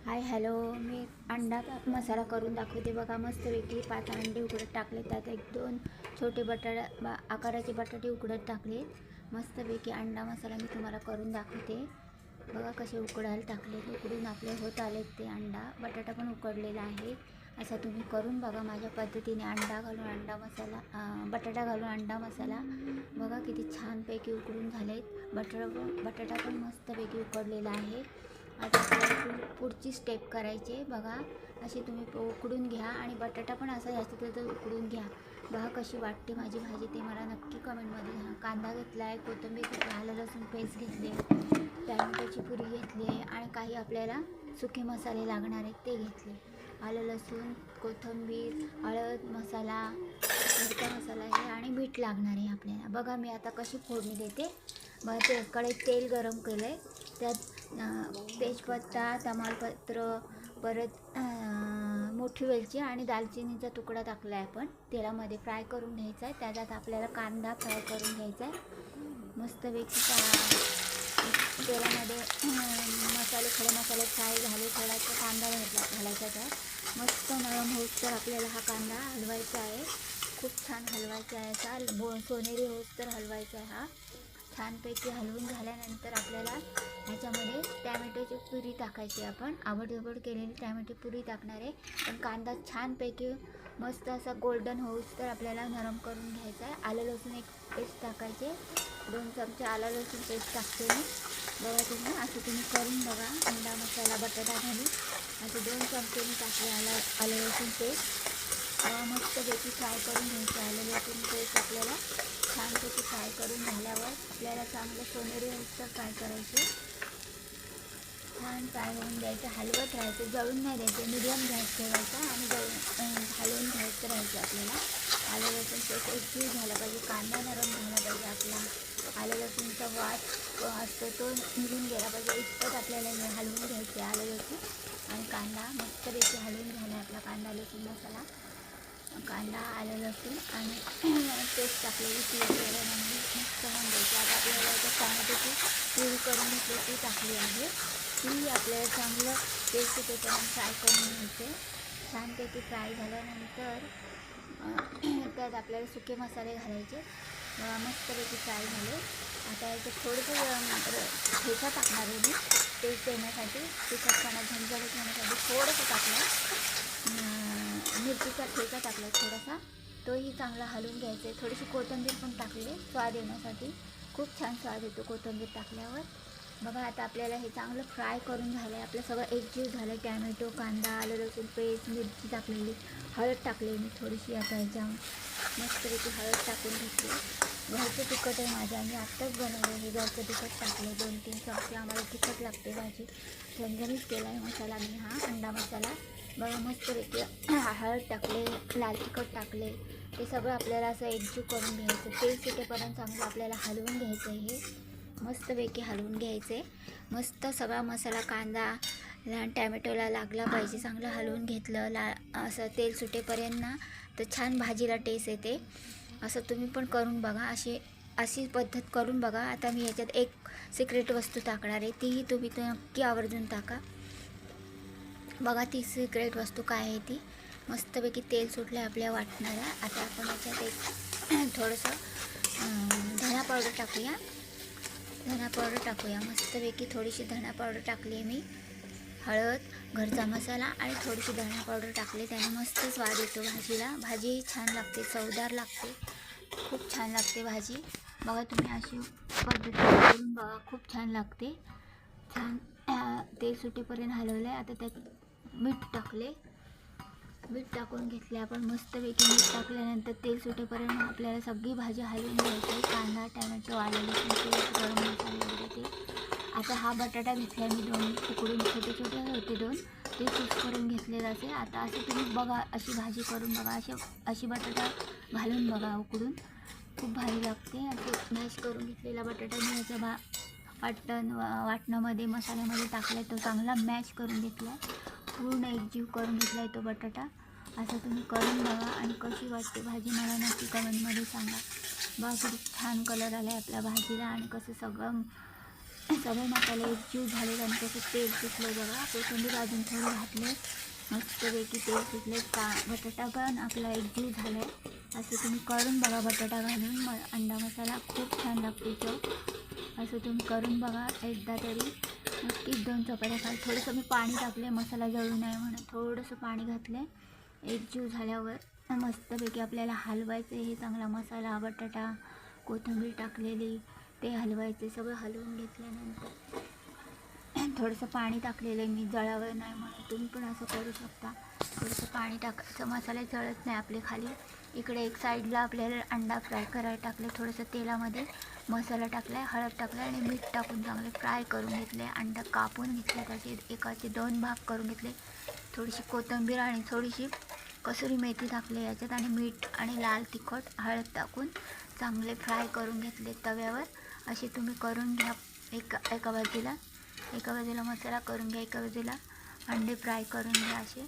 Hi hello, मी अंडा मसाला करून दाखवते बघा. मस्तपैकी 5 अंडे उकडत टाकले, त्यात 1-2 छोटे आकाराचे बटाटे उकडत टाकले. मस्तपैकी अंडा मसाला मी तुम्हाला करून दाखवते बघा. कसे उकडायला टाकले, उकडून आपले होत आले ते अंडा. बटाटा पण उकडलेला आहे. असं तुम्ही करून बघा माझ्या पद्धतीने. अंडा घालून अंडा मसाला, बटाटा घालून अंडा मसाला बघा. किती छानपैकी उकडून झालेत. बटाटा पण मस्तपैकी उकडलेला आहे. आता आपल्याला पुढची स्टेप करायची बघा. अशी तुम्ही उकडून घ्या आणि बटाटा पण असा जास्त उकडून घ्या बघा. कशी वाटते माझी भाजी ते मला नक्की कमेंटमध्ये सांगा. कांदा घेतला आहे, कोथिंबीर घेतली, आलं लसूण पेस्ट घेतले, टॅमॅटोची पुरी घेतली आहे आणि काही आपल्याला सुके मसाले लागणार आहेत ते घेतले. आलं लसूण, कोथिंबीर, हळद मसाला, मिरचा मसाला आहे आणि मीठ लागणार आहे आपल्याला बघा. मी आता कशी फोडणी देते बघा. कढईत तेल गरम केलं आहे, त्यात तेजपत्ता, तमालपत्र, परत मोठी वेलची आणि दालचिनीचा तुकडा टाकला आहे. आपण तेलामध्ये फ्राय करून घ्यायचा आहे. त्याच्यात आपल्याला कांदा फ्राय करून घ्यायचा आहे मस्तपैकी. तेलामध्ये खडे मसाले फ्राय झाले, थोडासा कांदा घालायचा त्यात. मस्त नरम होत तर आपल्याला हा कांदा हलवायचा आहे. खूप छान हलवायचा आहे असा सोनेरी होत तर हलवायचा आहे हा. छानपैकी हलवून झाल्यानंतर आपल्याला ह्याच्यामध्ये टॅमॅटोची पुरी टाकायची. आपण आवडजवड केलेली टॅमॅटो पुरी टाकणार आहे. पण कांदा छानपैकी मस्त असा गोल्डन होऊस तर आपल्याला नरम करून घ्यायचा आहे. आलं लसूण एक पेस्ट टाकायचे, 2 चमचे आलं लसूण पेस्ट टाकते मी बघा. तुम्ही करून बघा. अंडा मसाला बटाटा घालून असे 2 चमचे मी टाकले आलं लसूण पेस्ट. मस्तपैकी फ्राय करून घ्यायचं. आलं लसूण पेस्ट आपल्याला छानपैकी फ्राय करून झाल्यावर आपल्याला चांगलं सोनेरी होऊस फ्राय करायचे. छान फ्राय होऊन द्यायचं, हलवत राहायचं, जळून नाही द्यायचं. मीडियम गॅस ठेवायचा आणि हलवून घ्यायचं राहायचं आपल्याला. आलं लसूण पेस्ट एकजीव झाला पाहिजे, कांदा नरम झाला पाहिजे आपला. आलं लसूणचा वास असतो तो निघून गेला पाहिजे इतकंच आपल्याला हलवून घ्यायचे. आलं लसूण आणि कांदा मस्तपैकी हलवून घ्यायला आपला कांदा लसूण मसाला. कांदा, आलं लसूण आणि पेस्ट टाकलेली ती केल्यानंतर मस्त होऊन द्यायची. आता आपल्याला टॅमॅटोची प्युरी करून घेतली ती टाकली आहे. ती आपल्याला चांगलं पेस्ट सुटेपर्यंत फ्राय करून घ्यायचे. छानपैकी फ्राय झाल्यानंतर त्यात आपल्याला सुके मसाले घालायचे. मस्तपैकी फ्राय झाले. आता याच्यात थोडंसं ठेचा टाकणार आहे मी टेस्ट देण्यासाठी. तिखटपणा झणझणीत होण्यासाठी थोडंसं टाकलं. मिरचीचा ठेचा टाकला थोडासा, तोही चांगला हलवून घ्यायचा आहे. थोडीशी कोथिंबीर पण टाकली स्वाद येण्यासाठी. खूप छान स्वाद येतो कोथिंबीर टाकल्यावर बघा. आता आपल्याला हे चांगलं फ्राय करून झालं आहे. आपलं सगळं एकजीव झालं. टॅमॅटो, कांदा, आलं लसूण पेस्ट, मिरची टाकलेली, हळद टाकली मी थोडीशी. आता ह्याच्यावर मस्तपैकी हळद टाकून घेतली. घरचं तिखट आहे माझ्या, मी आत्ताच बनवलं हे. घरचं तिखट टाकलं 2-3 चमचे. आम्हाला तिखट लागते भाजी. झणझणीत केला आहे मसाला मी हा अंडा मसाला बघा. मस्तपैकी हळद टाकले, लाल तिखट टाकले. ते सगळं आपल्याला असं एकजीव करून घ्यायचं. तेल सुटेपर्यंत चांगलं आपल्याला हलवून घ्यायचं आहे. हे मस्तपैकी हलवून घ्यायचे. मस्त सगळा मसाला कांदा टॅमॅटोला लागला पाहिजे. चांगलं हलवून घेतलं असं तेल सुटेपर्यंत ना, तर छान भाजीला टेस्ट येते. असं तुम्ही पण करून बघा. अशी पद्धत करून बघा. आता मी ह्याच्यात एक सिक्रेट वस्तू टाकणार आहे, तीही तुम्ही नक्की आवर्जून टाका बघा. ती सिक्रेट वस्तू काय आहे ती. मस्तपैकी तेल सुटलं आपल्या वाटणारा. आता आपण याच्यात एक थोडंसं धना पावडर टाकूया. मस्तपैकी थोडीशी धना पावडर टाकली आहे मी. हळद, घरचा मसाला आणि थोडीशी धना पावडर टाकली. त्याने मस्त स्वाद येतो भाजीला. भाजी छान लागते, चवदार लागते, खूप छान लागते भाजी बघा. तुम्ही अशी पद्धत करून बघा, खूप छान लागते. छान तेल सुटेपर्यंत हलवलं आहे. आता त्यात मीठ टाकले. मीठ टाकून घेतले आपण मस्तपैकी. मीठ टाकल्यानंतर तेल सुटेपर्यंत आपल्याला सगळी भाजी हलवून घ्यायची आहे. कांदा, टॅमॅटो, आलं लसूण पेस्ट, गरम मसाले वगैरे ते. आता हा बटाटा घेतला मी 2 उकडून, छोटे छोटे होते 2, ते चूज करून घेतलेलं असे. आता असं तुम्ही बघा, अशी भाजी करून बघा. अशी बटाटा घालून बघा उकडून, खूप भारी लागते. असे मॅश करून घेतलेला बटाटा मी ह्याच्या वाटणामध्ये मसाल्यामध्ये टाकला आहे. तो चांगला मॅश करून घेतला आहे. पूर्ण एकजीव करून घेतला आहे तो बटाटा. असं तुम्ही करून बघा आणि कशी वाटते भाजी मला नक्की कमेंटमध्ये सांगा बघा. किती छान कलर आला आहे आपल्या भाजीला आणि कसं सगळं सगळे मसाले एकजीव झाले आणि त्याचं तेल सुटलं बघा. कोथिंबीर अजून थोडं घातले, मस्तपैकी तेल सुटले. बटाटा पण आपला एकजीव झाला आहे. असं तुम्ही करून बघा बटाटा घालून अंडा मसाला खूप छान लागतो तो. असं तुम्ही करून बघा एकदा तरी. नक्कीच 2 चपात्या खा. थोडंसं मी पाणी टाकले मसाला जळू नये म्हणून, थोडंसं पाणी घातले. एकजीव झाल्यावर मस्तपैकी आपल्याला हलवायचं. हे चांगला मसाला, बटाटा, कोथिंबीर टाकलेली ते हलवायचे. सगळं हलवून घेतल्यानंतर थोडंसं पाणी टाकलेलं आहे मी जळावं नाही म्हणून. तुम्ही पण असं करू शकता. थोडंसं पाणी टाकायचं, मसाले जळत नाही आपले खाली. इकडे एक साईडला आपल्याला अंडा फ्राय करायला टाकले. थोडंसं तेलामध्ये मसाला टाकला आहे, हळद टाकला आणि मीठ टाकून चांगले फ्राय करून घेतले. अंडा कापून घेतले, त्याचे एकाचे 2 भाग करून घेतले. थोडीशी कोथिंबीर आणि थोडीशी कसुरी मेथी टाकली याच्यात आणि मीठ आणि लाल तिखट हळद टाकून चांगले फ्राय करून घेतले तव्यावर. असे तुम्ही करून घ्या. एका बाजूला मसाला करून घ्या, एका बाजूला अंडे फ्राय करून घ्या. असे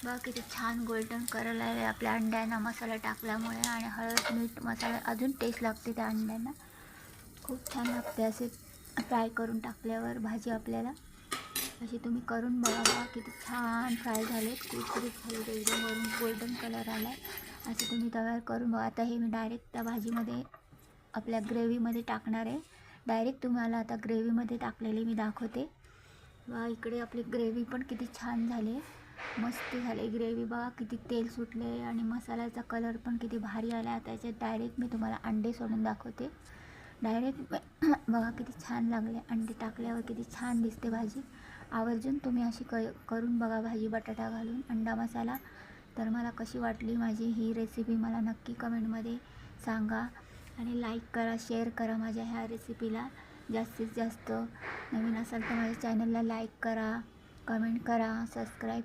बघा किती छान गोल्डन कलर आहे आपल्या अंड्यांना मसाला टाकल्यामुळे. आणि हळद मीठ मसाला अजून टेस्ट लागते त्या अंड्यांना, खूप छान लागते असे फ्राय करून टाकल्यावर भाजी आपल्याला. अशी तुम्ही करून बघा. किती छान फ्राय झालेत, कुरकुरीत झालेत एकदम, वरून गोल्डन कलर आला आहे. असे तुम्ही तव्यावर करून बघा. आता हे मी डायरेक्ट त्या भाजीमध्ये आपल्या ग्रेव्हीमध्ये टाकणार आहे. डायरेक्ट तुम्हाला आता ग्रेव्हीमध्ये टाकलेली मी दाखवते. वा इकडे आपली ग्रेव्ही पण किती छान झाली, मस्त झाली ग्रेव्ही. बघा किती तेल सुटले आणि मसाल्याचा कलर पण किती भारी आला. त्याच्यात डायरेक्ट मी तुम्हाला अंडे सोडून दाखवते. डायरेक्ट बघा किती छान लागले अंडे टाकल्यावर, किती छान दिसते भाजी. आवर्जून तुम्ही अशी करून बघा भाजी बटाटा घालून अंडा मसाला. तर मला कशी वाटली माझी ही रेसिपी मला नक्की कमेंटमध्ये सांगा. आणि लाईक करा, शेअर करा माझ्या ह्या रेसिपीला. जास्तीत जास्त नवीन असाल तर माझ्या चॅनलला लाईक करा, कमेंट करा, सबस्क्राईब